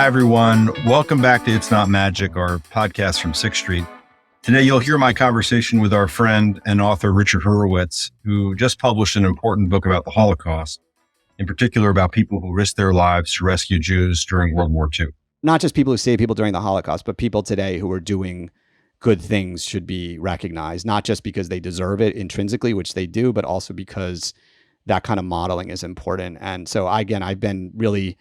Hi, everyone. Welcome back to It's Not Magic, our podcast from 6th Street. Today, you'll hear my conversation with our friend and author, Richard Hurowitz, who just published an important book about the Holocaust, in particular about people who risked their lives to rescue Jews during World War II. Not just people who saved people during the Holocaust, but people today who are doing good things should be recognized, not just because they deserve it intrinsically, which they do, but also because that kind of modeling is important. And so, again, I've been really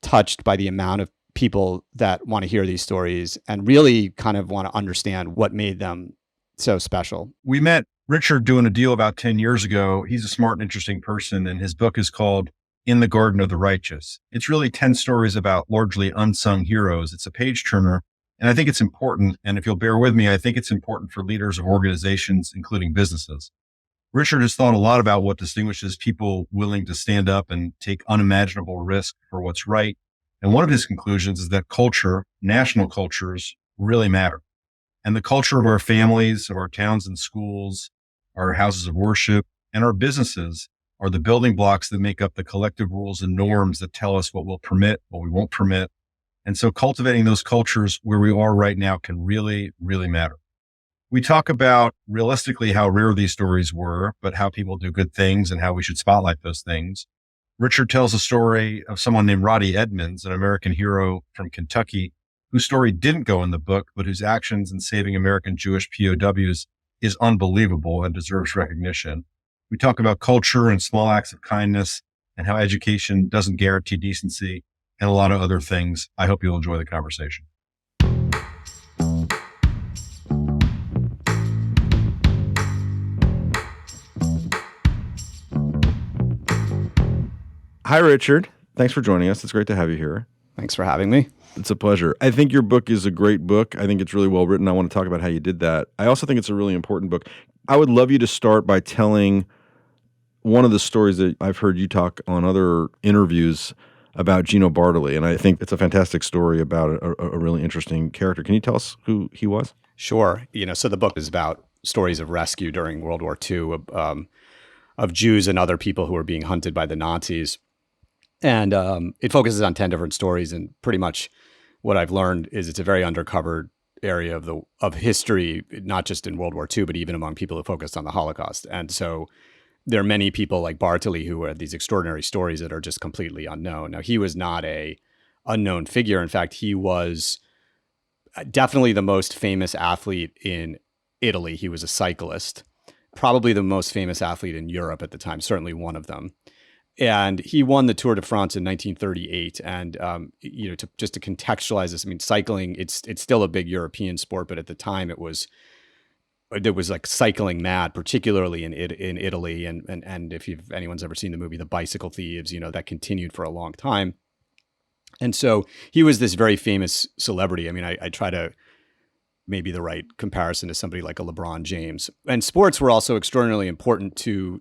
touched by the amount of people that want to hear these stories and really kind of want to understand what made them so special. We met Richard doing a deal about 10 years ago. He's a smart and interesting person, and his book is called In the Garden of the Righteous. It's really 10 stories about largely unsung heroes. It's a page turner, and I think it's important. And if you'll bear with me, I think it's important for leaders of organizations, including businesses. Richard has thought a lot about what distinguishes people willing to stand up and take unimaginable risk for what's right. And one of his conclusions is that culture, national cultures, really matter. And the culture of our families, of our towns and schools, our houses of worship, and our businesses are the building blocks that make up the collective rules and norms that tell us what we'll permit, what we won't permit. And so cultivating those cultures where we are right now can really, really matter. We talk about realistically how rare these stories were, but how people do good things and how we should spotlight those things. Richard tells a story of someone named Roddy Edmonds, an American hero from Kentucky, whose story didn't go in the book, but whose actions in saving American Jewish POWs is unbelievable and deserves recognition. We talk about culture and small acts of kindness and how education doesn't guarantee decency and a lot of other things. I hope you'll enjoy the conversation. Hi, Richard. Thanks for joining us. It's great to have you here. Thanks for having me. It's a pleasure. I think your book is a great book. I think it's really well written. I want to talk about how you did that. I also think it's a really important book. I would love you to start by telling one of the stories that I've heard you talk on other interviews about Gino Bartoli, and I think it's a fantastic story about a really interesting character. Can you tell us who he was? Sure. So the book is about stories of rescue during World War II of Jews and other people who were being hunted by the Nazis. And it focuses on 10 different stories, and pretty much what I've learned is it's a very undercovered area of history, not just in World War II, but even among people who focused on the Holocaust. And so there are many people like Bartoli who had these extraordinary stories that are just completely unknown. Now, he was not a unknown figure. In fact, he was definitely the most famous athlete in Italy. He was a cyclist, probably the most famous athlete in Europe at the time, certainly one of them. And he won the Tour de France in 1938. And, just to contextualize this, I mean, cycling, it's still a big European sport, but at the time there was like cycling mad, particularly in Italy. And if anyone's ever seen the movie, The Bicycle Thieves, that continued for a long time. And so he was this very famous celebrity. I mean, I try to maybe the right comparison to somebody like a LeBron James. And sports were also extraordinarily important to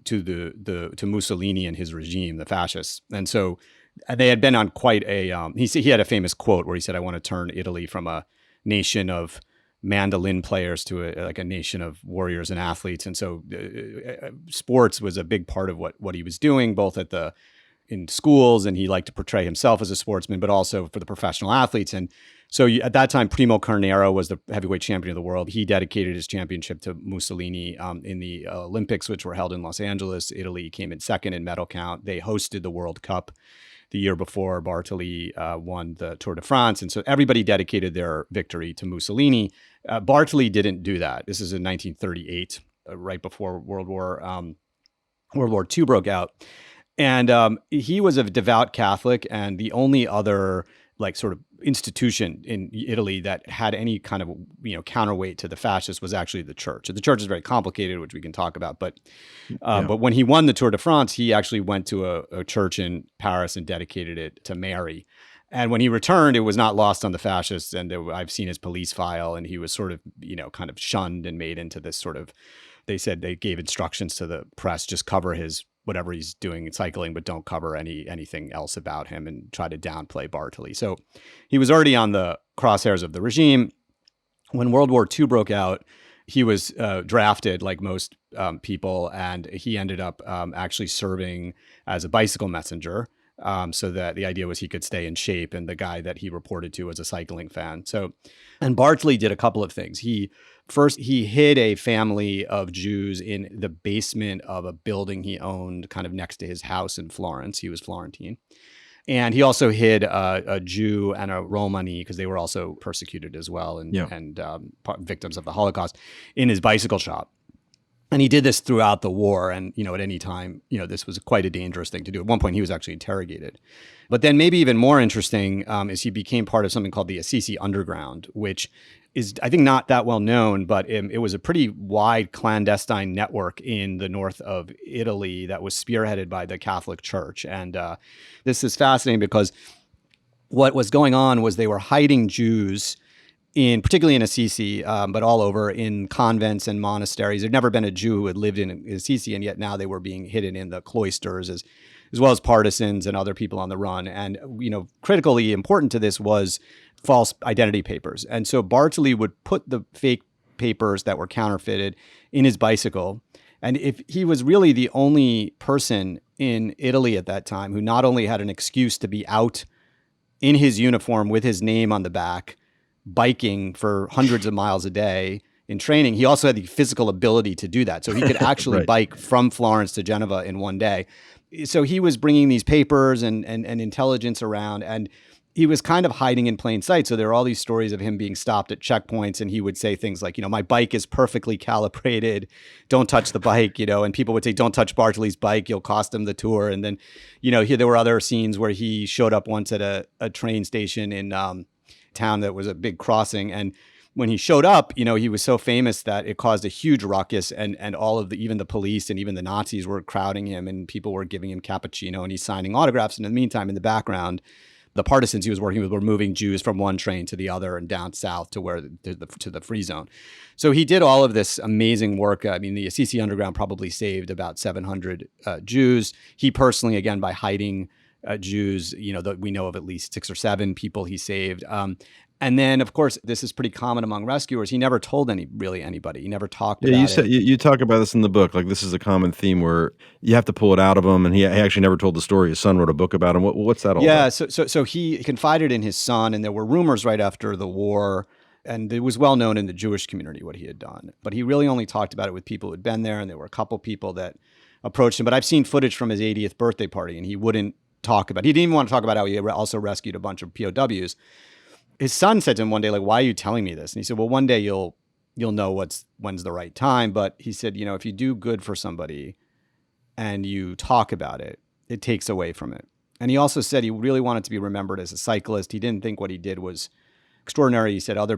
Mussolini and his regime, the fascists. And so they had been on quite a. He had a famous quote where he said, "I want to turn Italy from a nation of mandolin players to a nation of warriors and athletes." And so sports was a big part of what he was doing, both in schools, and he liked to portray himself as a sportsman, but also for the professional athletes. And so at that time, Primo Carnero was the heavyweight champion of the world. He dedicated his championship to Mussolini in the Olympics, which were held in Los Angeles. Italy came in second in medal count. They hosted the World Cup the year before Bartoli won the Tour de France. And so everybody dedicated their victory to Mussolini. Bartoli didn't do that. This is in 1938, right before World War II broke out. And he was a devout Catholic, and the only other sort of institution in Italy that had any kind of counterweight to the fascists was actually the church. The church is very complicated, which we can talk about. But when he won the Tour de France, he actually went to a church in Paris and dedicated it to Mary. And when he returned, it was not lost on the fascists. And I've seen his police file, and he was sort of kind of shunned and made into this sort of. They said they gave instructions to the press, just cover his whatever he's doing in cycling, but don't cover anything else about him, and try to downplay Bartoli. So he was already on the crosshairs of the regime. When World War II broke out, he was drafted like most people, and he ended up actually serving as a bicycle messenger So that the idea was he could stay in shape, and the guy that he reported to was a cycling fan. So, and Bartley did a couple of things. He hid a family of Jews in the basement of a building he owned kind of next to his house in Florence. He was Florentine. And he also hid a Jew and a Romani, because they were also persecuted as well and victims of the Holocaust, in his bicycle shop. And he did this throughout the war. And, at any time, this was quite a dangerous thing to do. At one point, he was actually interrogated. But then maybe even more interesting is he became part of something called the Assisi Underground, which is, I think, not that well known, but it was a pretty wide clandestine network in the north of Italy that was spearheaded by the Catholic Church. And this is fascinating because what was going on was they were hiding Jews particularly in Assisi, but all over, in convents and monasteries. There'd never been a Jew who had lived in Assisi, and yet now they were being hidden in the cloisters as well as partisans and other people on the run. And, critically important to this was false identity papers. And so Bartley would put the fake papers that were counterfeited in his bicycle. And if he was really the only person in Italy at that time who not only had an excuse to be out in his uniform with his name on the back, biking for hundreds of miles a day in training, he also had the physical ability to do that. So he could actually Right. bike from Florence to Genova in one day. So he was bringing these papers and intelligence around, and he was kind of hiding in plain sight. So there are all these stories of him being stopped at checkpoints, and he would say things like, my bike is perfectly calibrated. Don't touch the bike, and people would say, don't touch Bartley's bike. You'll cost him the tour. And then, there were other scenes where he showed up once at a train station in town that was a big crossing, and when he showed up, he was so famous that it caused a huge ruckus, and all of even the police and even the Nazis were crowding him, and people were giving him cappuccino, and he's signing autographs. And in the meantime, in the background, the partisans he was working with were moving Jews from one train to the other and down south to the free zone. So he did all of this amazing work. I mean, the Assisi Underground probably saved about 700 Jews. He personally, again, by hiding Jews, that we know of at least 6 or 7 people he saved. And then, of course, this is pretty common among rescuers. He never told anybody. He never talked about You it. said you talk about this in the book. Like, this is a common theme where you have to pull it out of him, and he actually never told the story. His son wrote a book about him. What's that all about? So he confided in his son, and there were rumors right after the war, and it was well known in the Jewish community what he had done. But he really only talked about it with people who had been there, and there were a couple people that approached him. But I've seen footage from his 80th birthday party, and he wouldn't talk about it. He didn't even want to talk about how he also rescued a bunch of POWs. His son said to him one day, like, why are you telling me this? And he said, well, one day you'll know when's the right time. But he said, if you do good for somebody and you talk about it, it takes away from it. And he also said he really wanted to be remembered as a cyclist. He didn't think what he did was extraordinary. He said the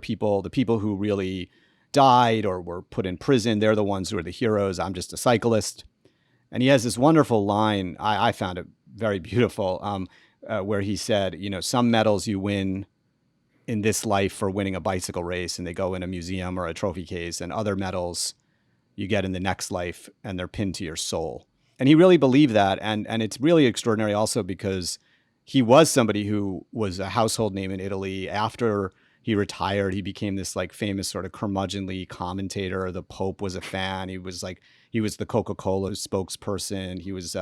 people who really died or were put in prison, they're the ones who are the heroes. I'm just a cyclist. And he has this wonderful line, I found it very beautiful, where he said, some medals you win in this life for winning a bicycle race, and they go in a museum or a trophy case, and other medals you get in the next life, and they're pinned to your soul. And he really believed that. And it's really extraordinary also because he was somebody who was a household name in Italy. After he retired, he became this like famous sort of curmudgeonly commentator. The Pope was a fan. He was the Coca-Cola spokesperson. He was,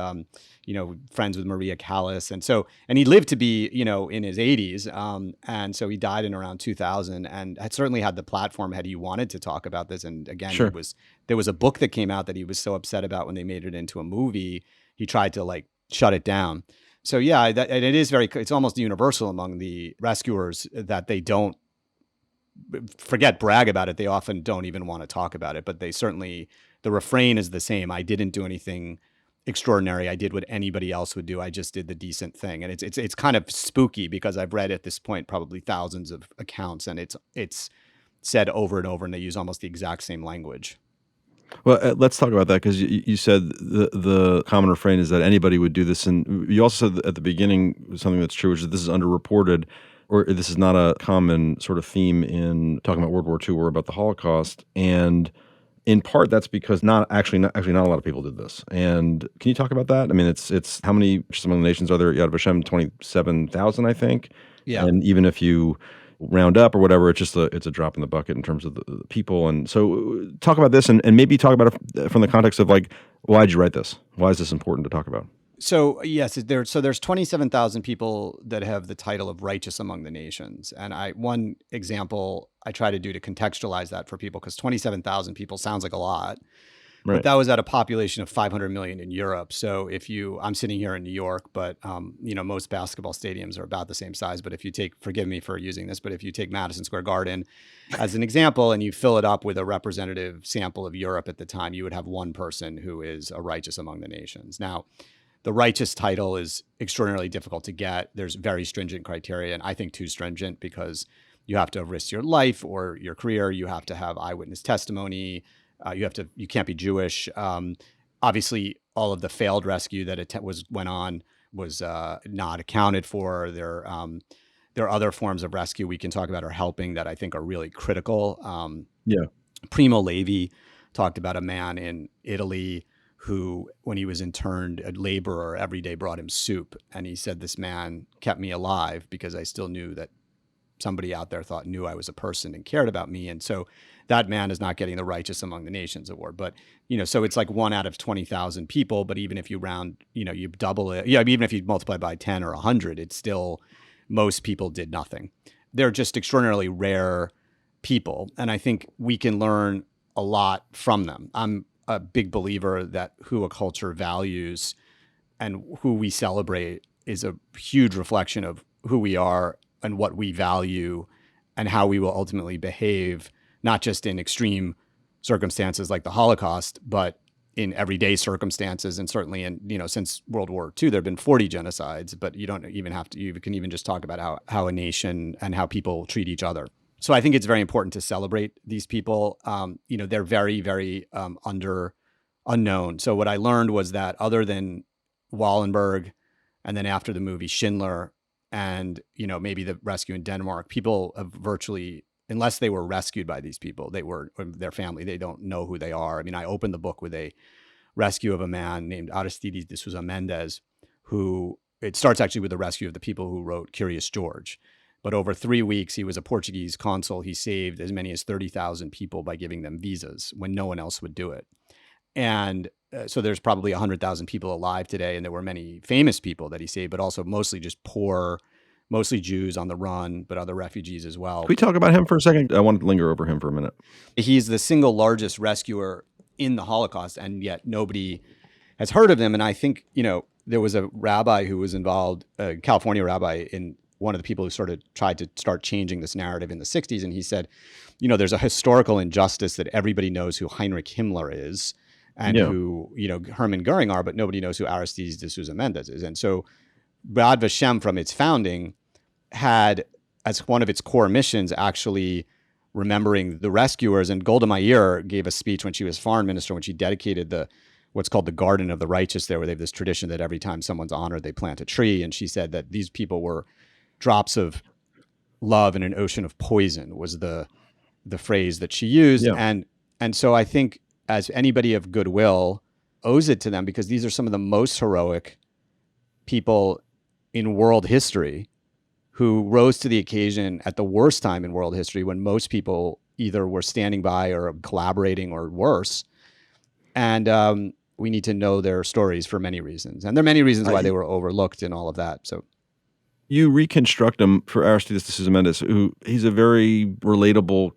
friends with Maria Callas. And he lived to be, in his 80s. And so he died in around 2000, and had certainly had the platform had he wanted to talk about this. And again, Sure. there was a book that came out that he was so upset about when they made it into a movie, he tried to like shut it down. So yeah, and it is it's almost universal among the rescuers that they don't brag about it. They often don't even want to talk about it, but the refrain is the same. I didn't do anything extraordinary. I did what anybody else would do. I just did the decent thing. And it's kind of spooky because I've read at this point probably thousands of accounts, and it's said over and over, and they use almost the exact same language. Well, let's talk about that, because you said the common refrain is that anybody would do this, and you also said at the beginning something that's true, which is this is underreported, or this is not a common sort of theme in talking about World War II or about the Holocaust. And in part, that's because not a lot of people did this. And can you talk about that? I mean, it's how many among the nations are there? Yad Vashem, 27,000, I think. Yeah. And even if you round up or whatever, it's a drop in the bucket in terms of the people. And so talk about this, and maybe talk about it from the context of like, why'd you write this? Why is this important to talk about? So yes, there's 27,000 people that have the title of righteous among the nations. And one example I try to do to contextualize that for people, because 27,000 people sounds like a lot, but Right. that was at a population of 500 million in Europe. So I'm sitting here in New York, but most basketball stadiums are about the same size. But if you forgive me for using this, but if you take Madison Square Garden as an example and you fill it up with a representative sample of Europe at the time, you would have one person who is a righteous among the nations. Now, the righteous title is extraordinarily difficult to get. There's very stringent criteria, and I think too stringent, because you have to have risked your life or your career. You have to have eyewitness testimony. You can't be Jewish. Obviously, all of the failed rescue that went on was not accounted for. There are other forms of rescue we can talk about or helping that I think are really critical. Yeah. Primo Levi talked about a man in Italy who, when he was interned, a laborer every day brought him soup. And he said, this man kept me alive because I still knew that somebody out there knew I was a person and cared about me. And so that man is not getting the Righteous Among the Nations award. But, so it's like 1 out of 20,000 people. But even if you round, you double it. Yeah, even if you multiply by 10 or 100, it's still, most people did nothing. They're just extraordinarily rare people. And I think we can learn a lot from them. I'm a big believer that who a culture values and who we celebrate is a huge reflection of who we are and what we value and how we will ultimately behave, not just in extreme circumstances like the Holocaust, but in everyday circumstances. And certainly since World War II, there have been 40 genocides, but you don't even have to, you can even just talk about how a nation and how people treat each other. So I think it's very important to celebrate these people. They're very, very unknown. So what I learned was that other than Wallenberg, and then after the movie Schindler, and maybe the rescue in Denmark, people have virtually, unless they were rescued by these people, or their family, they don't know who they are. I mean, I opened the book with a rescue of a man named Aristides de Sousa Mendes, who it starts actually with the rescue of the people who wrote Curious George. But over 3 weeks, he was a Portuguese consul. He saved as many as 30,000 people by giving them visas when no one else would do it. And so there's probably 100,000 people alive today. And there were many famous people that he saved, but also mostly just poor, mostly Jews on the run, but other refugees as well. Can we talk about him for a second? I want to linger over him for a minute. He's the single largest rescuer in the Holocaust, and yet nobody has heard of him. And I think, there was a rabbi who was involved, a California rabbi, in one of the people who sort of tried to start changing this narrative in the 60s. And he said, there's a historical injustice that everybody knows who Heinrich Himmler is and who, Hermann Goering are, but nobody knows who Aristides de Sousa Mendes is. And so Yad Vashem, from its founding, had as one of its core missions actually remembering the rescuers. And Golda Meir gave a speech when she was foreign minister, when she dedicated what's called the Garden of the Righteous there, where they have this tradition that every time someone's honored, they plant a tree. And she said that these people were drops of love in an ocean of poison, was the phrase that she used. Yeah. And so I think as anybody of goodwill owes it to them, because these are some of the most heroic people in world history who rose to the occasion at the worst time in world history, when most people either were standing by or collaborating or worse. And we need to know their stories for many reasons. And there are many reasons why they were overlooked and all of that. So you reconstruct him for Aristides de Sousa Mendes, who he's a very relatable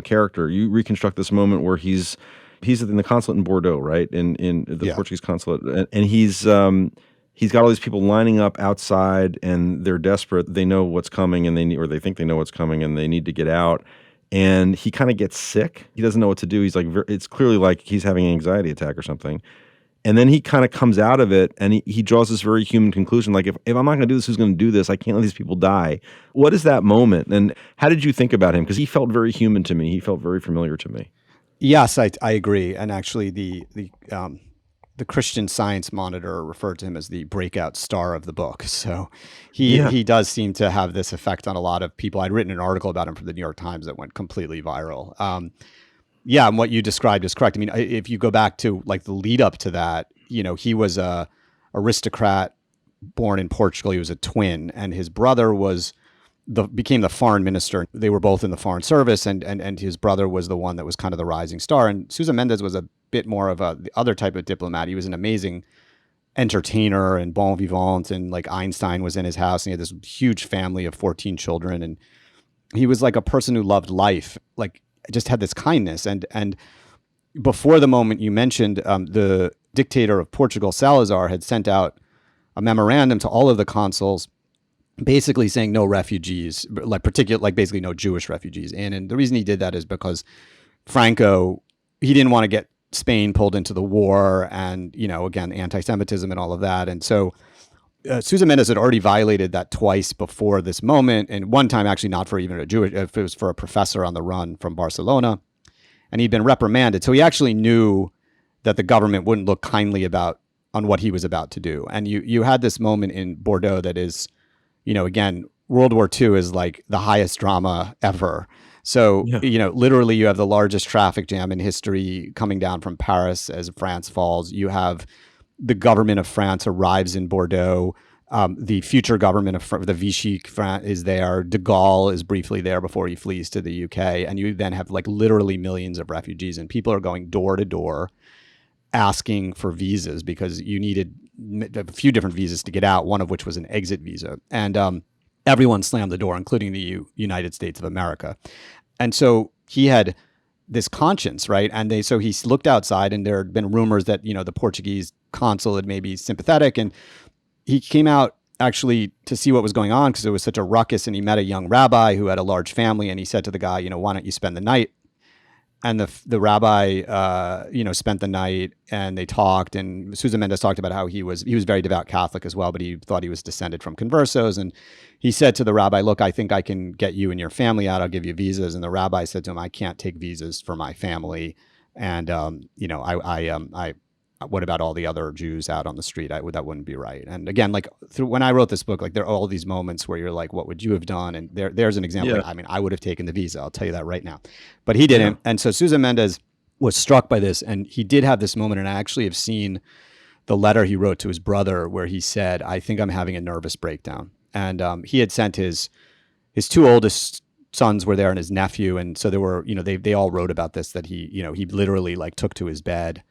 character. You reconstruct this moment where he's in the consulate in Bordeaux, right? In the Portuguese consulate. And he's got all these people lining up outside, and they're desperate. They know what's coming, and they think they know what's coming, and they need to get out. And he kind of gets sick. He doesn't know what to do. He's like, it's clearly like he's having an anxiety attack or something. And then he kind of comes out of it, and he draws this very human conclusion. Like, if I'm not going to do this, who's going to do this? I can't let these people die. What is that moment? And how did you think about him? Because he felt very human to me. He felt very familiar to me. Yes, I agree. And actually, the Christian Science Monitor referred to him as the breakout star of the book. So he does seem to have this effect on a lot of people. I'd written an article about him for the New York Times that went completely viral. And what you described is correct. I mean, if you go back to like the lead up to that, he was a aristocrat born in Portugal. He was a twin, and his brother became the foreign minister. They were both in the foreign service, and his brother was the one that was kind of the rising star. And Sousa Mendes was a bit more of the other type of diplomat. He was an amazing entertainer and bon vivant, and like Einstein was in his house, and he had this huge family of 14 children, and he was like a person who loved life, like just had this kindness. And before the moment you mentioned, the dictator of Portugal, Salazar, had sent out a memorandum to all of the consuls, basically saying no refugees, like basically no Jewish refugees. And the reason he did that is because Franco, he didn't want to get Spain pulled into the war, and again, anti-Semitism and all of that. And so Sousa Mendes had already violated that twice before this moment, and one time actually not for even a Jewish, if it was for a professor on the run from Barcelona, and he'd been reprimanded. So he actually knew that the government wouldn't look kindly on what he was about to do. And you had this moment in Bordeaux that is, again, World War II is like the highest drama ever. So, literally you have the largest traffic jam in history coming down from Paris as France falls. You have the government of France arrives in Bordeaux. The future government of the Vichy France is there. De Gaulle is briefly there before he flees to the UK. And you then have like literally millions of refugees, and people are going door to door asking for visas because you needed a few different visas to get out, one of which was an exit visa. And everyone slammed the door, including the United States of America. And so he had this conscience, right? And so he looked outside, and there had been rumors that, the Portuguese consul had maybe sympathetic. And he came out actually to see what was going on because it was such a ruckus. And he met a young rabbi who had a large family. And he said to the guy, why don't you spend the night? And the rabbi, spent the night, and they talked. And Sousa Mendes talked about how he was very devout Catholic as well, but he thought he was descended from conversos. And he said to the rabbi, "Look, I think I can get you and your family out. I'll give you visas." And the rabbi said to him, "I can't take visas for my family. And what about all the other Jews out on the street? That wouldn't be right." And again, like when I wrote this book, like there are all these moments where you're like, what would you have done? And there's an example. Yeah. I mean, I would have taken the visa. I'll tell you that right now, but he didn't. And so Sousa Mendes was struck by this, and he did have this moment. And I actually have seen the letter he wrote to his brother where he said, "I think I'm having a nervous breakdown." And he had sent his two oldest sons were there and his nephew. And so there were, they all wrote about this, that he literally like took to his bed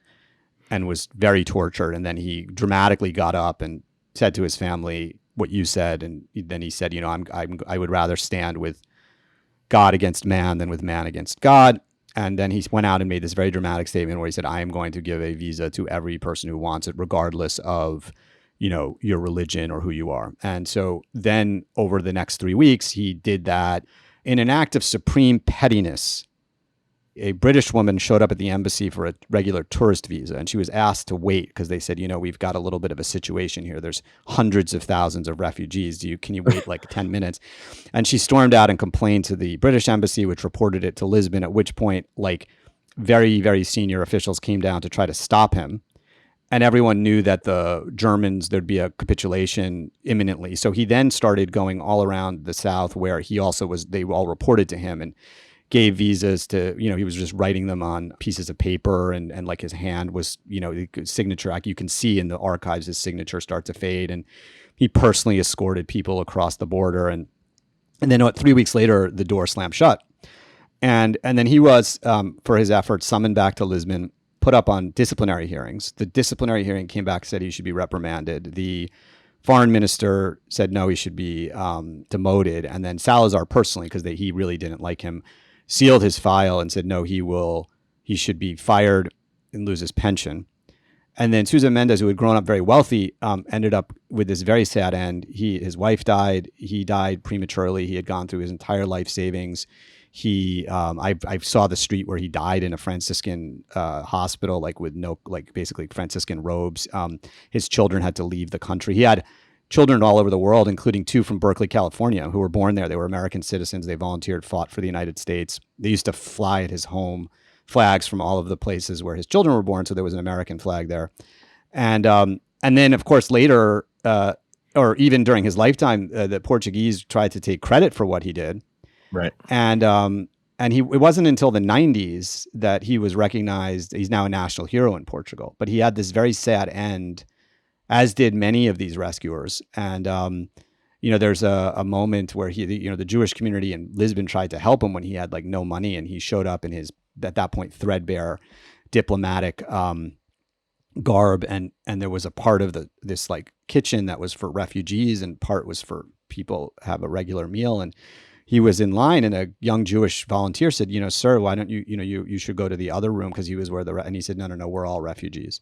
and was very tortured. And then he dramatically got up and said to his family what you said. And then he said, I would rather stand with God against man than with man against God. And then he went out and made this very dramatic statement where he said, "I am going to give a visa to every person who wants it, regardless of, your religion or who you are." And so then over the next 3 weeks, he did that in an act of supreme pettiness. A British woman showed up at the embassy for a regular tourist visa, and she was asked to wait because they said, "We've got a little bit of a situation here. There's hundreds of thousands of refugees. Can you wait like 10 minutes? And she stormed out and complained to the British embassy, which reported it to Lisbon, at which point, like, very, very senior officials came down to try to stop him. And everyone knew that the Germans, there'd be a capitulation imminently. So he then started going all around the South where he also was, they all reported to him and gave visas to, he was just writing them on pieces of paper, and like his hand was, signature, like you can see in the archives, his signature start to fade. And he personally escorted people across the border. And then 3 weeks later, the door slammed shut. And then he was, for his efforts, summoned back to Lisbon, put up on disciplinary hearings. The disciplinary hearing came back, said he should be reprimanded. The foreign minister said no, he should be demoted. And then Salazar personally, because he really didn't like him, sealed his file and said no, he should be fired and lose his pension. And then Sousa Mendes, who had grown up very wealthy, ended up with this very sad end. His wife died. He died prematurely. He had gone through his entire life savings. I saw the street where he died in a Franciscan hospital, like with basically Franciscan robes. His children had to leave the country. He had children all over the world, including 2 from Berkeley, California, who were born there. They were American citizens. They volunteered, fought for the United States. They used to fly at his home flags from all of the places where his children were born. So there was an American flag there. And then, of course, later, or even during his lifetime, the Portuguese tried to take credit for what he did. Right. And it wasn't until the 90s that he was recognized. He's now a national hero in Portugal, but he had this very sad end, as did many of these rescuers. And, there's a moment where the Jewish community in Lisbon tried to help him when he had like no money, and he showed up in his, at that point, threadbare diplomatic garb, and there was a part of this like kitchen that was for refugees and part was for people have a regular meal. And he was in line, and a young Jewish volunteer said, "Sir, why don't you should go to the other room," because he was where and he said, no, we're all refugees.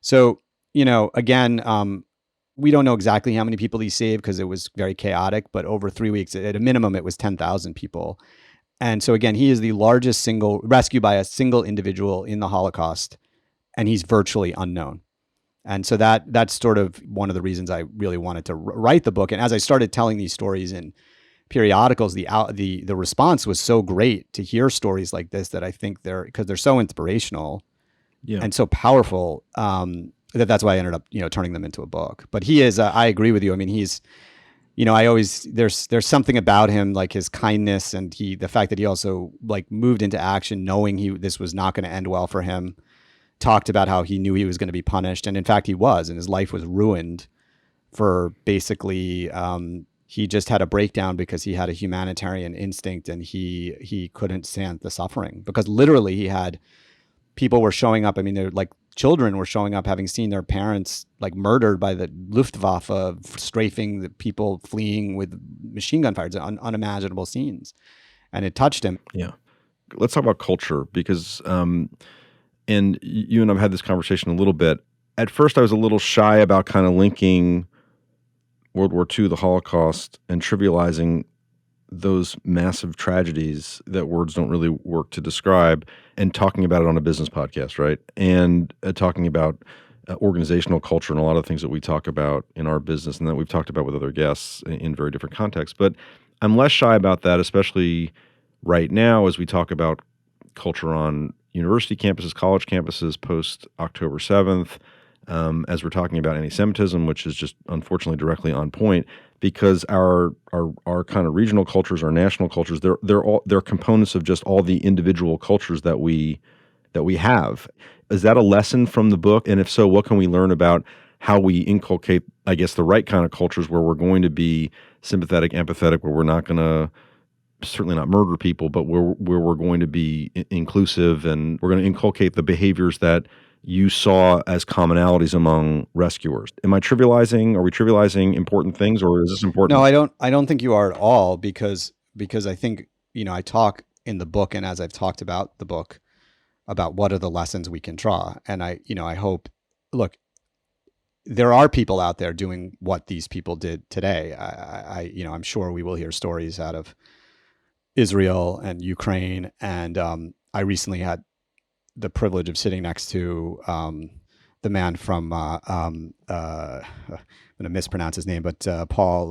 So, again, we don't know exactly how many people he saved because it was very chaotic, but over 3 weeks, at a minimum, it was 10,000 people. And so again, he is the largest single rescue by a single individual in the Holocaust, and he's virtually unknown. And so that's sort of one of the reasons I really wanted to write the book. And as I started telling these stories in periodicals, the response was so great to hear stories like this, that I think because they're so inspirational and so powerful, that's why I ended up turning them into a book. But he is I agree with you. I mean, he's I always there's something about him, like his kindness, and the fact that he also like moved into action knowing this was not going to end well for him. Talked about how he knew he was going to be punished, and in fact he was, and his life was ruined for basically he just had a breakdown because he had a humanitarian instinct, and he couldn't stand the suffering, because literally he had people were showing up. I mean, they're like children were showing up having seen their parents like murdered by the Luftwaffe, strafing the people fleeing with machine gun fire. It's unimaginable scenes, and it touched him. Yeah. Let's talk about culture, because and you and I've had this conversation a little bit. At first, I was a little shy about kind of linking World War II, the Holocaust, and trivializing those massive tragedies that words don't really work to describe, and talking about it on a business podcast, right? And talking about organizational culture and a lot of things that we talk about in our business and that we've talked about with other guests in very different contexts. But I'm less shy about that, especially right now as we talk about culture on university campuses, college campuses post October 7th, as we're talking about anti-Semitism, which is just unfortunately directly on point, because our kind of regional cultures, our national cultures, they're components of just all the individual cultures that we have. Is that a lesson from the book? And if so, what can we learn about how we inculcate, I guess, the right kind of cultures where we're going to be sympathetic, empathetic, where we're not going to certainly not murder people, but where we're going to be inclusive, and we're going to inculcate the behaviors that you saw as commonalities among rescuers? Am I trivializing? Are we trivializing important things, or is this important? No, I don't think you are at all, because I think, I talk in the book, and as I've talked about the book, about what are the lessons we can draw. And I hope, look, there are people out there doing what these people did today. I'm sure we will hear stories out of Israel and Ukraine. And I recently had the privilege of sitting next to the man from, I'm going to mispronounce his name, but Paul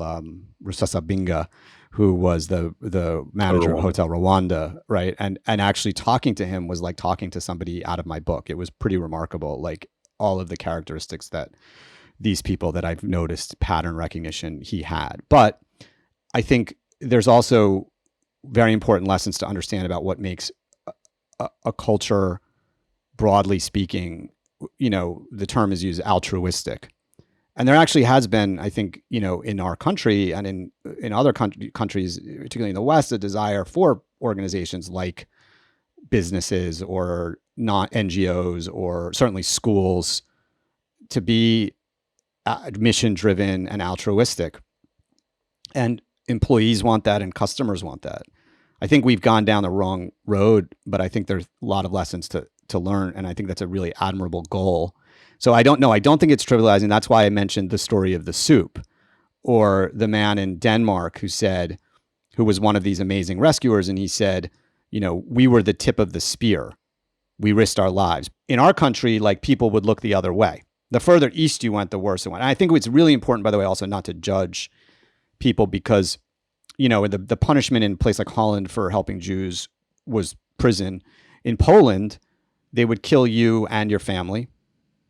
Rusesabagina, who was the manager of Hotel Rwanda, right? And actually talking to him was like talking to somebody out of my book. It was pretty remarkable, like all of the characteristics that these people that I've noticed pattern recognition he had. But I think there's also very important lessons to understand about what makes a culture, broadly speaking, the term is used, altruistic. And there actually has been, I think, in our country and in other countries, particularly in the West, a desire for organizations like businesses or not NGOs or certainly schools to be mission driven and altruistic. And employees want that and customers want that. I think we've gone down the wrong road, but I think there's a lot of lessons to learn. And I think that's a really admirable goal. So I don't know. I don't think it's trivializing. That's why I mentioned the story of the soup, or the man in Denmark who was one of these amazing rescuers. And he said, we were the tip of the spear. We risked our lives. In our country, like, people would look the other way. The further east you went, the worse it went. And I think it's really important, by the way, also not to judge people, because, the punishment in a place like Holland for helping Jews was prison. In Poland, they would kill you and your family.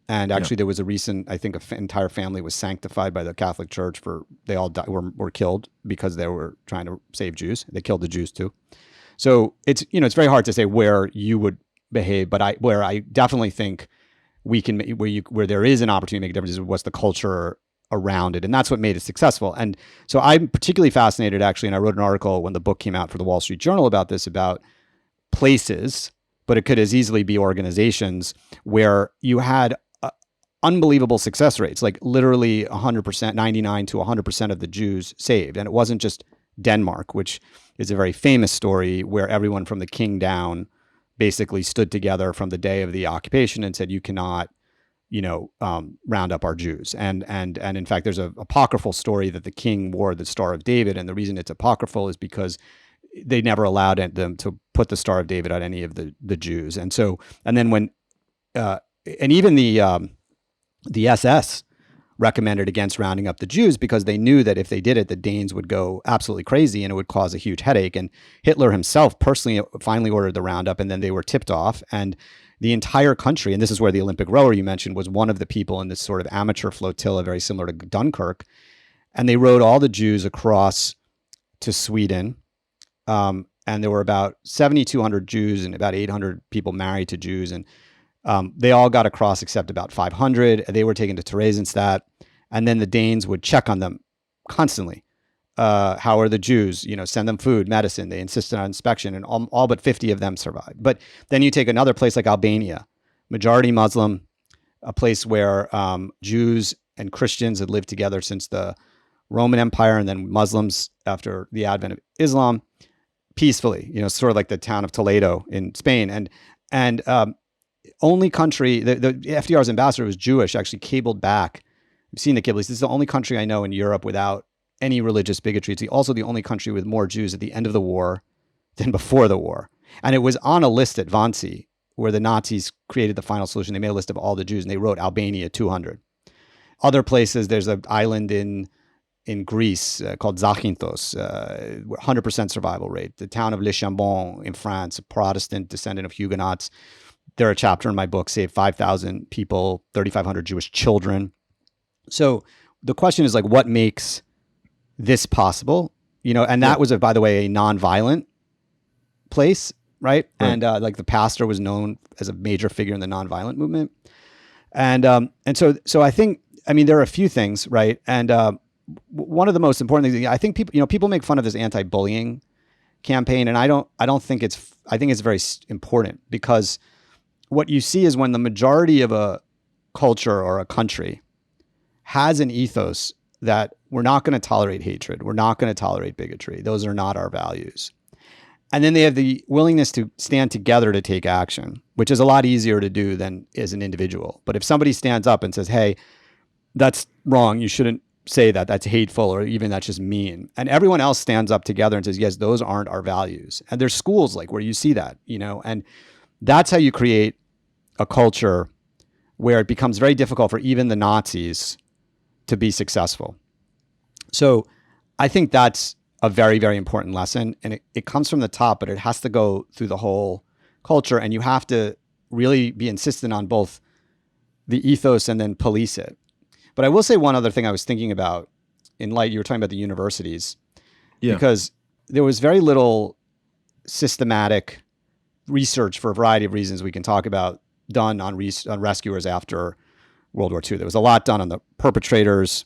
And actually, there was a recent, I think, an entire family was sanctified by the Catholic Church they all were killed because they were trying to save Jews. They killed the Jews too. So it's very hard to say where you would behave, but where I definitely think we can, where there is an opportunity to make a difference, is what's the culture around it, and that's what made it successful. And so I'm particularly fascinated, actually, and I wrote an article when the book came out for the Wall Street Journal about this, about places, but it could as easily be organizations where you had unbelievable success rates, like literally 100%, 99 to 100% of the Jews saved. And it wasn't just Denmark, which is a very famous story where everyone from the king down basically stood together from the day of the occupation and said, you cannot, round up our Jews. And in fact, there's a apocryphal story that the king wore the Star of David. And the reason it's apocryphal is because they never allowed them to put the Star of David on any of the Jews. And so, and then when, and even the SS recommended against rounding up the Jews because they knew that if they did it, the Danes would go absolutely crazy and it would cause a huge headache. And Hitler himself personally finally ordered the roundup, and then they were tipped off. And the entire country, and this is where the Olympic rower you mentioned was one of the people in this sort of amateur flotilla, very similar to Dunkirk. And they rowed all the Jews across to Sweden. And there were about 7,200 Jews and about 800 people married to Jews. And they all got across except about 500. They were taken to Theresienstadt, and then the Danes would check on them constantly. How are the Jews? Send them food, medicine. They insisted on inspection, and all but 50 of them survived. But then you take another place like Albania, majority Muslim, a place where Jews and Christians had lived together since the Roman Empire, and then Muslims after the advent of Islam, peacefully. Sort of like the town of Toledo in Spain, and only country, the FDR's ambassador was Jewish, actually cabled back. I've seen the cable. This is the only country I know in Europe without any religious bigotry. It's also the only country with more Jews at the end of the war than before the war. And it was on a list at Wannsee where the Nazis created the final solution. They made a list of all the Jews and they wrote Albania 200. Other places, there's an island in Greece called Zakynthos, 100% survival rate. The town of Le Chambon in France, a Protestant descendant of Huguenots. They're a chapter in my book, saved 5,000 people, 3,500 Jewish children. So the question is like, what makes this possible? And that was, by the way, a nonviolent place, right? And like the pastor was known as a major figure in the nonviolent movement. And so I think, there are a few things, right? And one of the most important things, I think people make fun of this anti-bullying campaign, and I think it's very important, because what you see is when the majority of a culture or a country has an ethos that we're not going to tolerate hatred, we're not going to tolerate bigotry, those are not our values. And then they have the willingness to stand together to take action, which is a lot easier to do than as an individual. But if somebody stands up and says, hey, that's wrong, you shouldn't say that, that's hateful, or even that's just mean, and everyone else stands up together and says, yes, those aren't our values. And there's schools like where you see that, and that's how you create a culture where it becomes very difficult for even the Nazis to be successful. So I think that's a very, very important lesson. And it comes from the top, but it has to go through the whole culture. And you have to really be insistent on both the ethos and then police it. But I will say one other thing I was thinking about in light, you were talking about the universities, because there was very little systematic research for a variety of reasons we can talk about done on rescuers after World War II. There was a lot done on the perpetrators,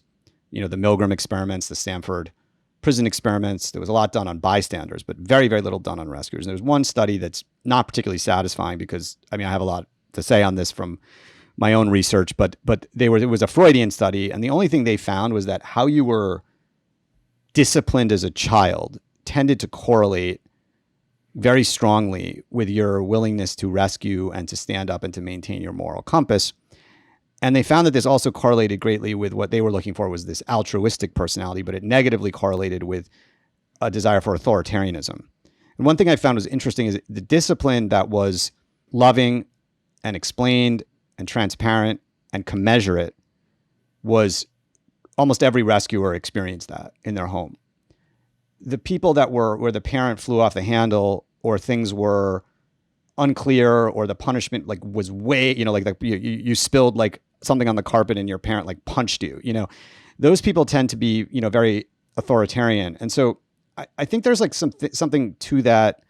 the Milgram experiments, the Stanford prison experiments. There was a lot done on bystanders, but very, very little done on rescuers. And there's one study that's not particularly satisfying because, I have a lot to say on this from my own research, but it was a Freudian study. And the only thing they found was that how you were disciplined as a child tended to correlate very strongly with your willingness to rescue and to stand up and to maintain your moral compass. And they found that this also correlated greatly with what they were looking for was this altruistic personality, but it negatively correlated with a desire for authoritarianism. And one thing I found was interesting is the discipline that was loving and explained and transparent and commensurate was almost every rescuer experienced that in their home. The people that were where the parent flew off the handle or things were unclear or the punishment was way, you spilled something on the carpet and your parent punched you, those people tend to be, very authoritarian. And so I think there's something to that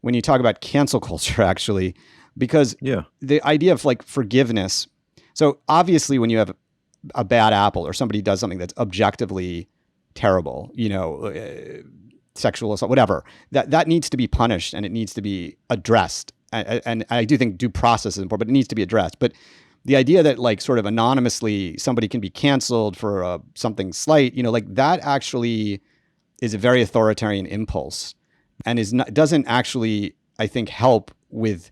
when you talk about cancel culture, actually, because the idea of forgiveness. So obviously when you have a bad apple or somebody does something that's objectively terrible, sexual assault, whatever, that needs to be punished and it needs to be addressed. And I do think due process is important, but it needs to be addressed. But the idea that like sort of anonymously somebody can be canceled for something slight, like that actually is a very authoritarian impulse and doesn't actually, I think, help with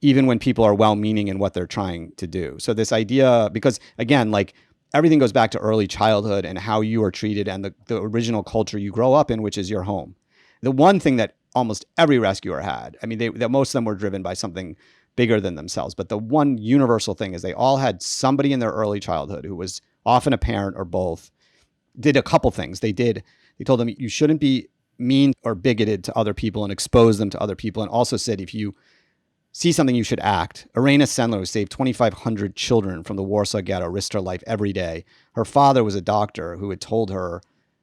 even when people are well-meaning in what they're trying to do. So this idea, because again, like everything goes back to early childhood and how you are treated and the original culture you grow up in, which is your home. The one thing that almost every rescuer had, I mean, most of them were driven by something bigger than themselves, but the one universal thing is they all had somebody in their early childhood who was often a parent or both, did a couple things. They told them you shouldn't be mean or bigoted to other people and expose them to other people, and also said if you see something, you should act. Irena Sendler, who saved 2,500 children from the Warsaw Ghetto, risked her life every day. Her father was a doctor who had told her,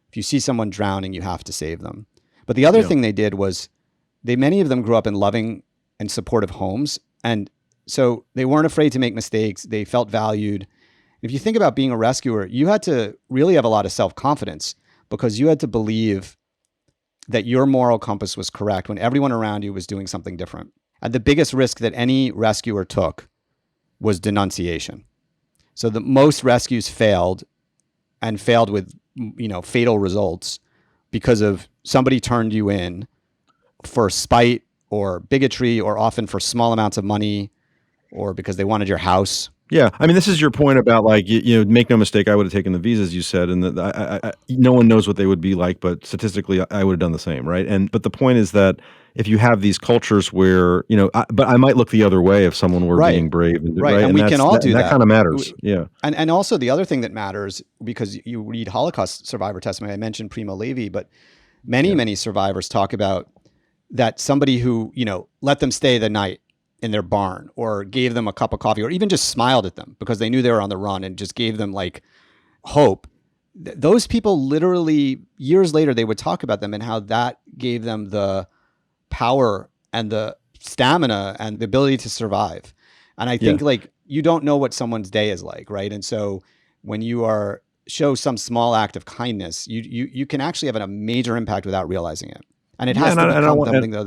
if you see someone drowning, you have to save them. But the other thing they did was many of them grew up in loving and supportive homes. And so they weren't afraid to make mistakes. They felt valued. If you think about being a rescuer, you had to really have a lot of self-confidence because you had to believe that your moral compass was correct when everyone around you was doing something different. And the biggest risk that any rescuer took was denunciation. So the most rescues failed and failed with, fatal results because of somebody turned you in for spite or bigotry or often for small amounts of money or because they wanted your house. Yeah, I mean, this is your point about like make no mistake, I would have taken the visas you said, and that no one knows what they would be like, but statistically, I would have done the same, right? But the point is that if you have these cultures where but I might look the other way if someone were being brave, right? And we can all do that. That kind of matters, yeah. And also the other thing that matters, because you read Holocaust survivor testimony, I mentioned Primo Levi, but many survivors talk about that somebody who let them stay the night in their barn or gave them a cup of coffee or even just smiled at them because they knew they were on the run and just gave them like hope. Those people literally years later, they would talk about them and how that gave them the power and the stamina and the ability to survive. And I think like, you don't know what someone's day is like. Right. And so when you show some small act of kindness, you can actually have a major impact without realizing it. And it has to become something though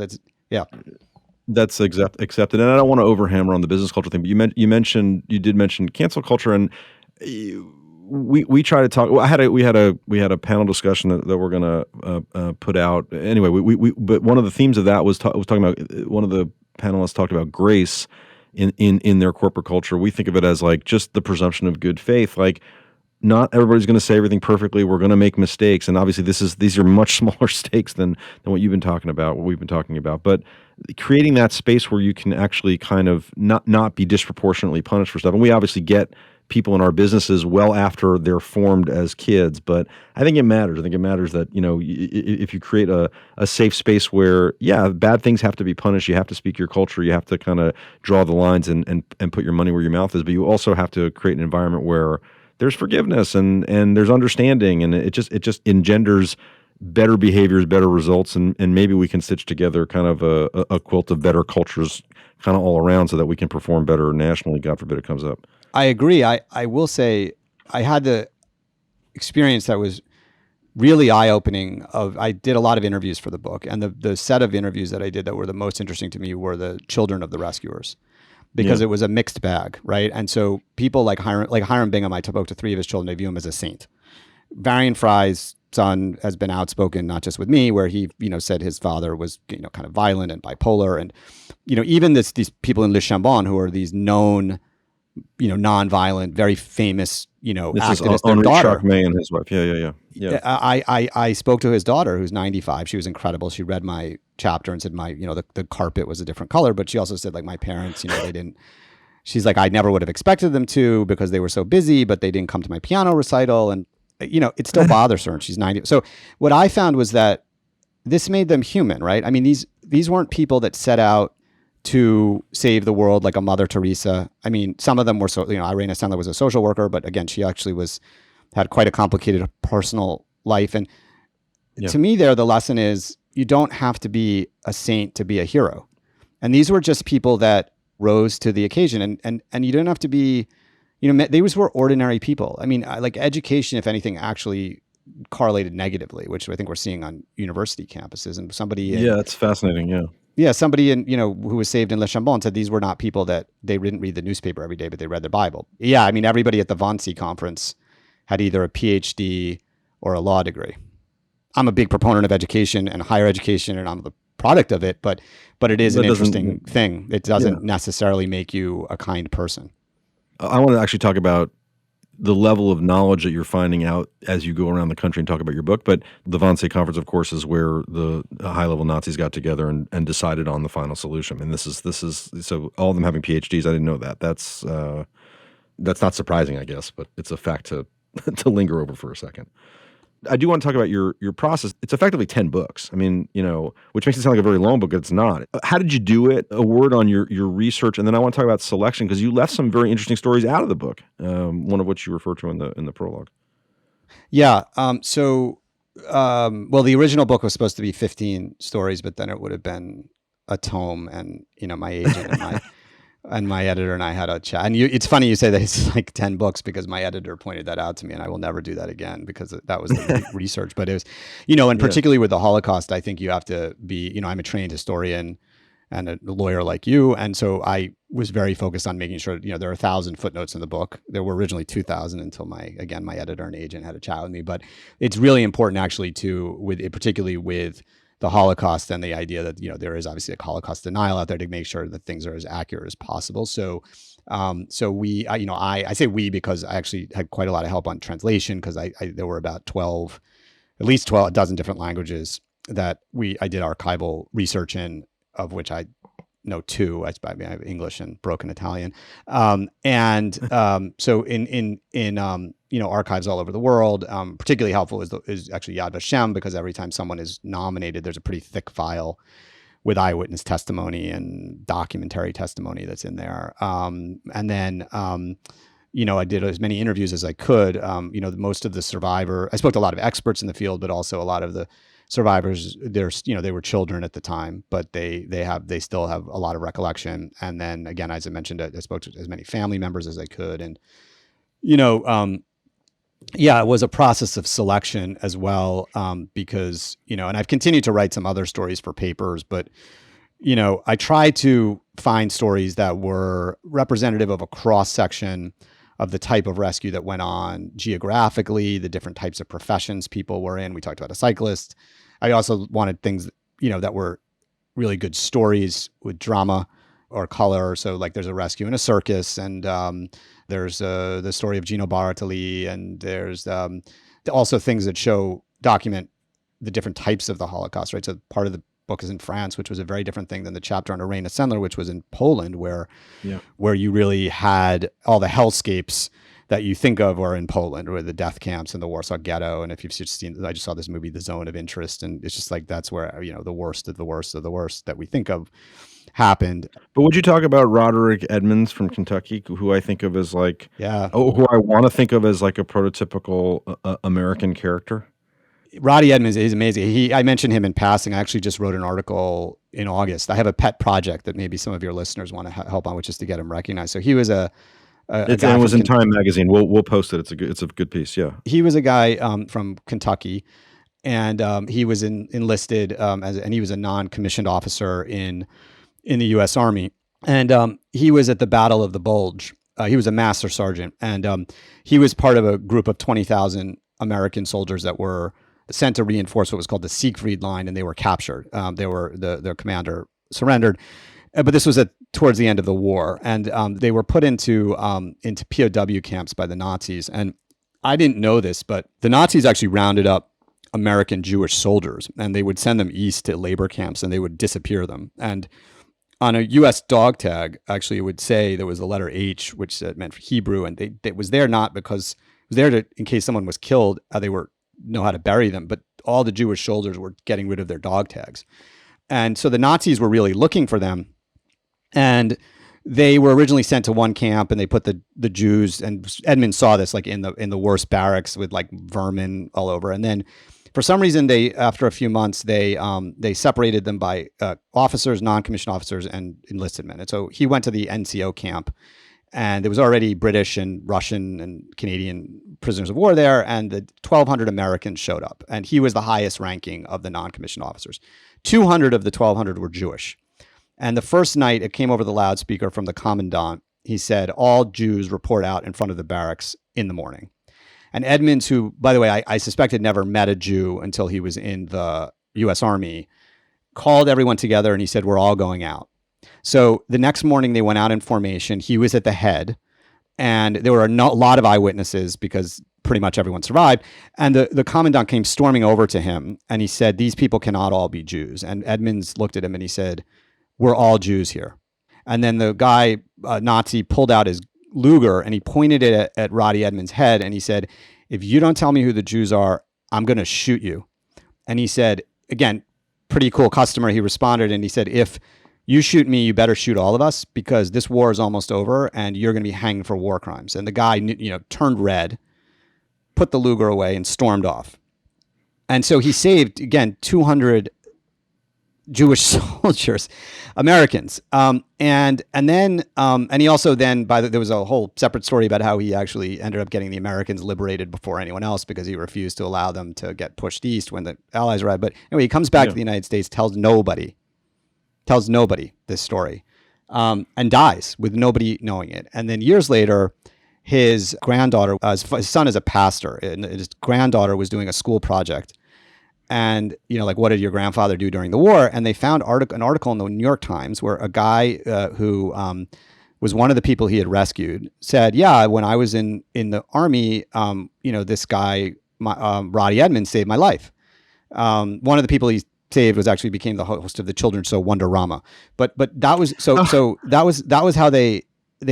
that's accepted. And I don't want to overhammer on the business culture thing, but you did mention cancel culture, and we try to talk. Well, we had a panel discussion that we're going to put out anyway. But one of the themes of that was talking about, one of the panelists talked about grace in their corporate culture. We think of it as like just the presumption of good faith, like. Not everybody's going to say everything perfectly. We're going to make mistakes, and obviously these are much smaller stakes than what you've been talking about, what we've been talking about. But creating that space where you can actually kind of not be disproportionately punished for stuff. And we obviously get people in our businesses well after they're formed as kids, but I think it matters. I think it matters that if you create a safe space where bad things have to be punished. You have to speak your culture. You have to kind of draw the lines and put your money where your mouth is. But you also have to create an environment where there's forgiveness and there's understanding, and it just engenders better behaviors, better results, and maybe we can stitch together kind of a quilt of better cultures kind of all around so that we can perform better nationally. God forbid it comes up. I agree. I will say I had the experience that was really eye-opening. I did a lot of interviews for the book, and the set of interviews that I did that were the most interesting to me were the children of the rescuers. Because it was a mixed bag, right? And so people like Hiram Bingham, I spoke to 3 of his children. They view him as a saint. Varian Fry's son has been outspoken, not just with me, where he, said his father was, kind of violent and bipolar, and even these people in Le Chambon who are these known, nonviolent, very famous, activists. Their daughter, May and his wife, yeah. I spoke to his daughter, who's 95. She was incredible. She read my chapter and said the carpet was a different color, but she also said like my parents, they didn't. She's like, I never would have expected them to because they were so busy, but they didn't come to my piano recital, and it still bothers her. And she's 90. So what I found was that this made them human, right? I mean, these weren't people that set out to save the world like a Mother Teresa. I mean, some of them were Irena Sendler was a social worker, but again, she actually had quite a complicated personal life. And to me there, the lesson is you don't have to be a saint to be a hero. And these were just people that rose to the occasion, and you don't have to be, these were ordinary people. I mean, like education, if anything, actually correlated negatively, which I think we're seeing on university campuses. And somebody, it's fascinating. Yeah. Yeah, somebody who was saved in Le Chambon said these were not people that they didn't read the newspaper every day, but they read their Bible. Yeah, I mean, everybody at the Wannsee conference had either a PhD or a law degree. I'm a big proponent of education and higher education, and I'm the product of it, but it is an interesting thing. It doesn't necessarily make you a kind person. I want to actually talk about the level of knowledge that you're finding out as you go around the country and talk about your book. But the Wannsee Conference, of course, is where the high-level Nazis got together and decided on the final solution. And this is so all of them having PhDs. I didn't know that. That's not surprising, I guess, but it's a fact to to linger over for a second. I do want to talk about your process. It's effectively 10 books. I mean, which makes it sound like a very long book. It's not. How did you do it? A word on your research, and then I want to talk about selection because you left some very interesting stories out of the book. One of which you refer to in the prologue. Yeah. Well, the original book was supposed to be 15 stories, but then it would have been a tome, and my agent and my editor and I had a chat. And it's funny you say that it's like 10 books because my editor pointed that out to me, and I will never do that again because that was the research. But it was, and particularly with the Holocaust, I think you have to be, I'm a trained historian and a lawyer like you. And so I was very focused on making sure, there are 1,000 footnotes in the book. There were originally 2,000 until my editor and agent had a chat with me. But it's really important actually particularly with the Holocaust and the idea that, there is obviously a Holocaust denial out there to make sure that things are as accurate as possible. So I say we because I actually had quite a lot of help on translation because there were about at least 12 a dozen different languages that I did archival research in, of which I know two. I have English and broken Italian, so in archives all over the world. Particularly helpful is actually Yad Vashem, because every time someone is nominated, there's a pretty thick file with eyewitness testimony and documentary testimony that's in there. And then I did as many interviews as I could. Most of the survivor, I spoke to a lot of experts in the field, but also a lot of the survivors, they were children at the time, but they still have a lot of recollection. And then again, as I mentioned, I spoke to as many family members as I could. And, it was a process of selection as well. Because, and I've continued to write some other stories for papers, but, I tried to find stories that were representative of a cross section of the type of rescue that went on geographically, the different types of professions people were in. We talked about a cyclist. I also wanted things, that were really good stories with drama or color. So like there's a rescue in a circus, and there's the story of Gino Bartoli, and there's also things that document the different types of the Holocaust, right? So part of the book is in France, which was a very different thing than the chapter on Irena Sendler, which was in Poland, where you really had all the hellscapes that you think of were in Poland, or the death camps and the Warsaw Ghetto. And if you've just seen, I just saw this movie, The Zone of Interest, and it's just like that's where the worst of the worst of the worst that we think of happened. But would you talk about Roderick Edmonds from Kentucky, who I think of as like, who I want to think of as like a prototypical American character? Roddy Edmonds is amazing. I mentioned him in passing. I actually just wrote an article in August. I have a pet project that maybe some of your listeners want to help on, which is to get him recognized. So he was it was in Time Magazine. We'll post it. It's a good piece. Yeah. He was a guy from Kentucky, and he was enlisted and he was a non-commissioned officer in the U.S. Army, and he was at the Battle of the Bulge. He was a master sergeant, and he was part of a group of 20,000 American soldiers that were sent to reinforce what was called the Siegfried Line, and they were captured. Their commander surrendered, but this was towards the end of the war, and they were put into POW camps by the Nazis. And I didn't know this, but the Nazis actually rounded up American Jewish soldiers, and they would send them east to labor camps, and they would disappear them. And on a U.S. dog tag, actually, it would say there was the letter H, which meant for Hebrew, and it was there not because it was there in case someone was killed, they know how to bury them, but all the Jewish soldiers were getting rid of their dog tags. And so the Nazis were really looking for them. And they were originally sent to one camp, and they put the Jews, and Edmund saw this like in the worst barracks with like vermin all over. And then for some reason, after a few months, they separated them by officers, non-commissioned officers, and enlisted men. And so he went to the NCO camp, and there was already British and Russian and Canadian prisoners of war there, and the 1,200 Americans showed up, and he was the highest ranking of the non-commissioned officers. 200 of the 1,200 were Jewish. And the first night it came over the loudspeaker from the commandant. He said, all Jews report out in front of the barracks in the morning. And Edmonds, who, by the way, I suspect had never met a Jew until he was in the U.S. Army, called everyone together and he said, we're all going out. So the next morning they went out in formation. He was at the head, and there were a lot of eyewitnesses because pretty much everyone survived. And the commandant came storming over to him and he said, these people cannot all be Jews. And Edmonds looked at him and he said, we're all Jews here. And then the guy, Nazi, pulled out his Luger and he pointed it at Roddy Edmonds' head and he said, if you don't tell me who the Jews are, I'm going to shoot you. And he said, again, pretty cool customer. He responded and he said, if you shoot me, you better shoot all of us because this war is almost over and you're going to be hanged for war crimes. And the guy, turned red, put the Luger away and stormed off. And so he saved, again, 200 Jewish soldiers, Americans. And he also then, there was a whole separate story about how he actually ended up getting the Americans liberated before anyone else because he refused to allow them to get pushed east when the Allies arrived. But anyway, he comes back to the United States, tells nobody this story, and dies with nobody knowing it. And then years later, his granddaughter, his son is a pastor, and his granddaughter was doing a school project. And, what did your grandfather do during the war? And they found an article in the New York Times where a guy who was one of the people he had rescued said, yeah, when I was in the Army, this guy, Roddy Edmonds, saved my life. One of the people he saved became the host of the children's show Wonderama. But that was that was how they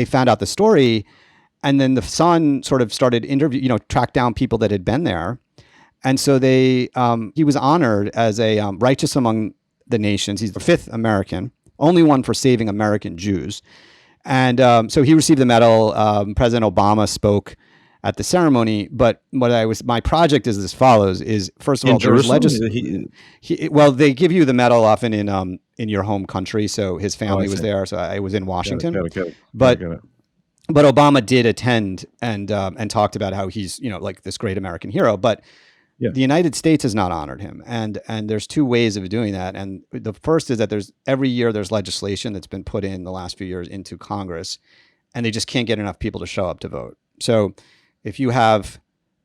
found out the story. And then the son sort of started track down people that had been there. And so he was honored as a righteous among the nations. He's the 5th American, only one for saving American Jews. And so he received the medal. President Obama spoke at the ceremony. But my project is as follows: is first of all, there was legislation. Well, they give you the medal often in your home country. So his family was there. So I was in Washington. Got it. But Obama did attend and talked about how he's like this great American hero. But the United States has not honored him, and there's two ways of doing that. And the first is that every year there's legislation that's been put in the last few years into Congress, and they just can't get enough people to show up to vote. So if you have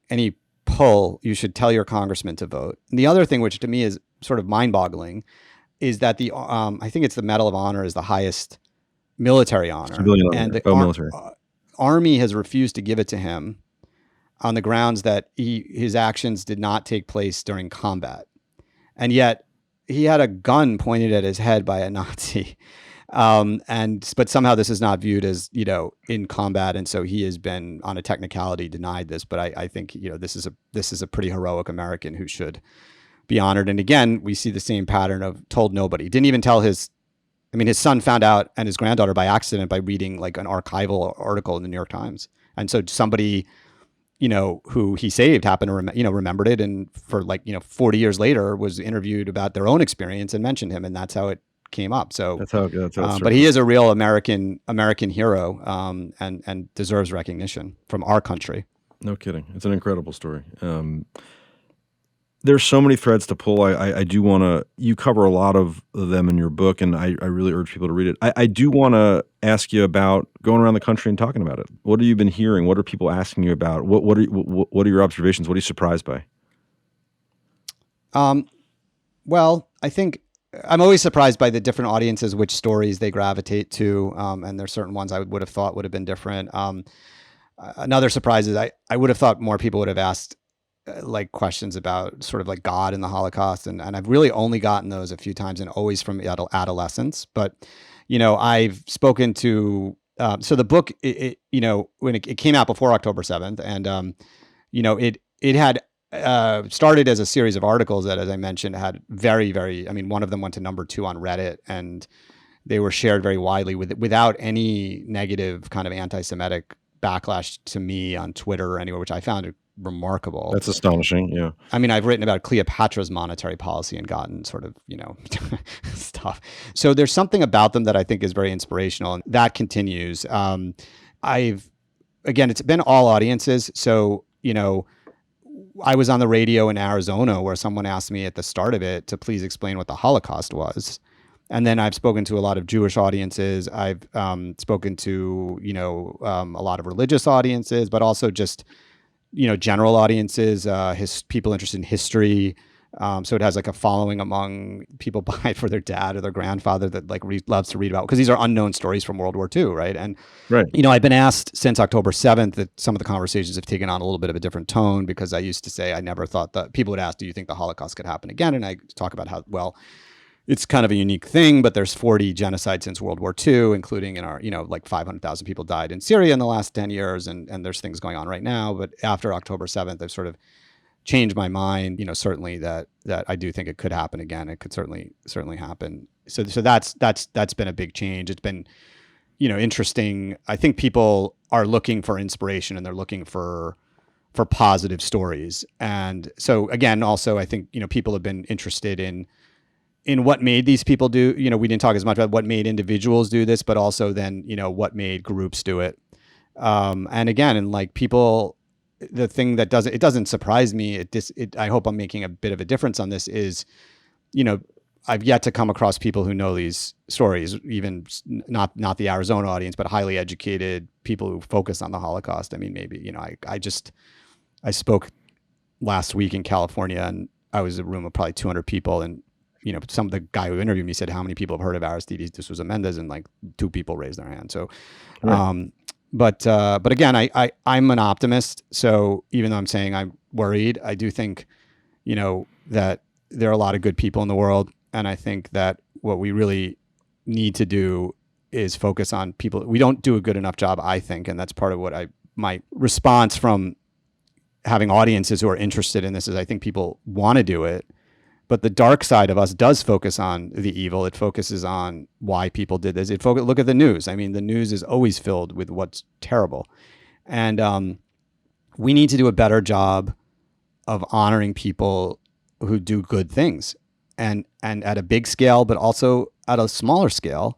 any pull, you should tell your congressman to vote. And the other thing, which to me is sort of mind-boggling, is that I think it's the Medal of Honor is the highest military honor, and the military Army has refused to give it to him on the grounds that his actions did not take place during combat. And yet he had a gun pointed at his head by a Nazi. But somehow this is not viewed as, in combat. And so he has been on a technicality denied this. But I think, this is a pretty heroic American who should be honored. And again, we see the same pattern of told nobody. Didn't even tell his son found out, and his granddaughter by accident, by reading like an archival article in the New York Times. And so somebody, who he saved happened to remembered it, and for 40 years later was interviewed about their own experience and mentioned him, and that's how it came up. So that's how but he is a real American hero, and deserves recognition from our country. No kidding. It's an incredible story. There's so many threads to pull. I do want to, you cover a lot of them in your book, and I really urge people to read it. I do want to ask you about going around the country and talking about it. What have you been hearing? What are people asking you about? What are your observations? What are you surprised by? Well, I think I'm always surprised by the different audiences, which stories they gravitate to. And there's certain ones I would have thought would have been different. Another surprise is I would have thought more people would have asked questions about sort of like God and the Holocaust. And I've really only gotten those a few times, and always from adolescence. But, I've spoken to, so the book, when it came out before October 7th, and, it had started as a series of articles that, as I mentioned, had very, very, one of them went to number 2 on Reddit, and they were shared very widely without any negative kind of anti-Semitic backlash to me on Twitter or anywhere, which I found remarkable. That's astonishing. Yeah. I've written about Cleopatra's monetary policy and gotten sort of, stuff. So there's something about them that I think is very inspirational, and that continues. Again, it's been all audiences. So, I was on the radio in Arizona where someone asked me at the start of it to please explain what the Holocaust was. And then I've spoken to a lot of Jewish audiences. I've spoken to, a lot of religious audiences, but also just, general audiences, people interested in history. So it has like a following among people buy it for their dad or their grandfather that like loves to read about, because these are unknown stories from World War II, right? And Right. I've been asked since October 7th that some of the conversations have taken on a little bit of a different tone, because I used to say I never thought that people would ask, do you think the Holocaust could happen again? And I talk about how, well, it's kind of a unique thing, but there's 40 genocides since World War II, including in our, like 500,000 people died in Syria in the last 10 years. And there's things going on right now. But after October 7th, I've sort of changed my mind, certainly that I do think it could happen again. It could certainly happen. So that's been a big change. It's been, interesting. I think people are looking for inspiration, and they're looking for positive stories. And so again, also, I think, people have been interested in what made these people do, we didn't talk as much about what made individuals do this, but also then, what made groups do it. And again, and like people, the thing that doesn't surprise me, I hope I'm making a bit of a difference on this, is, I've yet to come across people who know these stories, even not the Arizona audience, but highly educated people who focus on the Holocaust. I mean, maybe, I spoke last week in California, and I was in a room of probably 200 people, and some of the guy who interviewed me said, how many people have heard of Aristides de Sousa Mendes? And like 2 people raised their hand. So, Right. but again, I'm an optimist. So even though I'm saying I'm worried, I do think, that there are a lot of good people in the world. And I think that what we really need to do is focus on people. We don't do a good enough job, I think. And that's part of what my response from having audiences who are interested in this is, I think people want to do it. But the dark side of us does focus on the evil. It focuses on why people did this. Look at the news. I mean, the news is always filled with what's terrible. And we need to do a better job of honoring people who do good things, and at a big scale, but also at a smaller scale.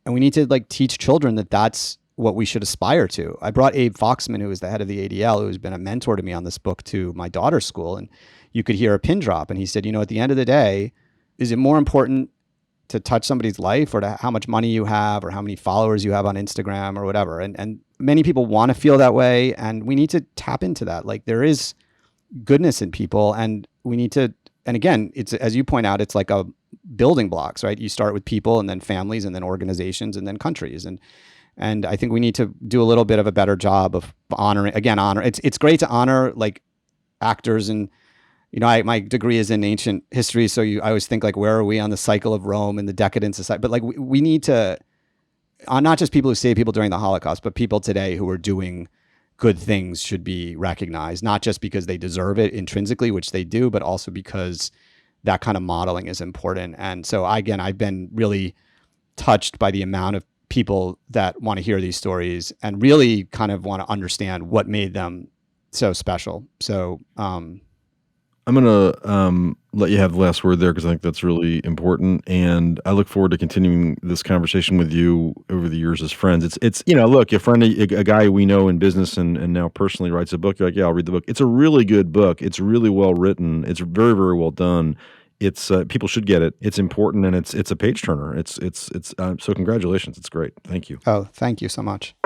And we need to like teach children that that's what we should aspire to. I brought Abe Foxman, who is the head of the ADL, who's been a mentor to me on this book, to my daughter's school. And you could hear a pin drop. And he said, at the end of the day, is it more important to touch somebody's life, or to how much money you have, or how many followers you have on Instagram, or whatever? And many people want to feel that way. And we need to tap into that. Like, there is goodness in people, and we need to, and again, it's, as you point out, it's like a building blocks, right? You start with people, and then families, and then organizations, and then countries. And I think we need to do a little bit of a better job of honoring. It's great to honor like actors, and my degree is in ancient history, so I always think like, where are we on the cycle of Rome and the decadent society? But like we need to, not just people who saved people during the Holocaust, but people today who are doing good things should be recognized, not just because they deserve it intrinsically, which they do, but also because that kind of modeling is important. And so again, I've been really touched by the amount of people that want to hear these stories and really kind of want to understand what made them so special. So I'm going to let you have the last word there, because I think that's really important. And I look forward to continuing this conversation with you over the years as friends. It's look, a guy we know in business and now personally writes a book. You're like, yeah, I'll read the book. It's a really good book. It's really well written. It's very, very well done. It's people should get it. It's important, and it's a page turner. It's so congratulations. It's great. Thank you. Oh, thank you so much.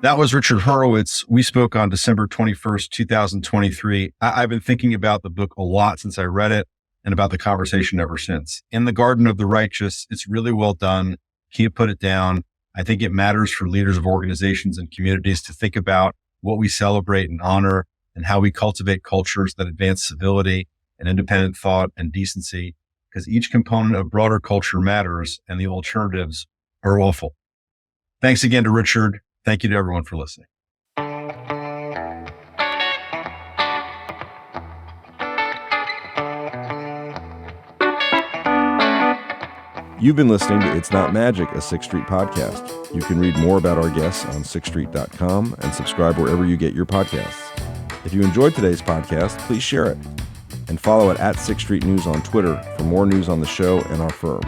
That was Richard Hurowitz. We spoke on December 21st, 2023. I've been thinking about the book a lot since I read it, and about the conversation ever since. In the Garden of the Righteous, it's really well done. Can't put it down. I think it matters for leaders of organizations and communities to think about what we celebrate and honor, and how we cultivate cultures that advance civility and independent thought and decency, because each component of broader culture matters, and the alternatives are awful. Thanks again to Richard. Thank you to everyone for listening. You've been listening to It's Not Magic, a Sixth Street podcast. You can read more about our guests on sixthstreet.com and subscribe wherever you get your podcasts. If you enjoyed today's podcast, please share it. And follow it at Sixth Street News on Twitter for more news on the show and our firm.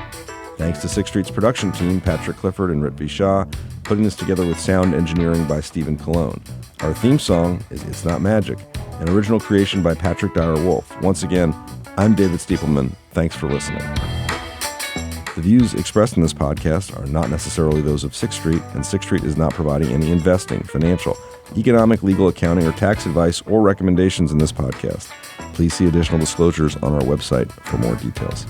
Thanks to Sixth Street's production team, Patrick Clifford and Ritvi Shah, putting this together with sound engineering by Stephen Colon. Our theme song is It's Not Magic, an original creation by Patrick Dyer Wolf. Once again, I'm David Stiepleman. Thanks for listening. The views expressed in this podcast are not necessarily those of Sixth Street, and Sixth Street is not providing any investing, financial, economic, legal, accounting, or tax advice or recommendations in this podcast. Please see additional disclosures on our website for more details.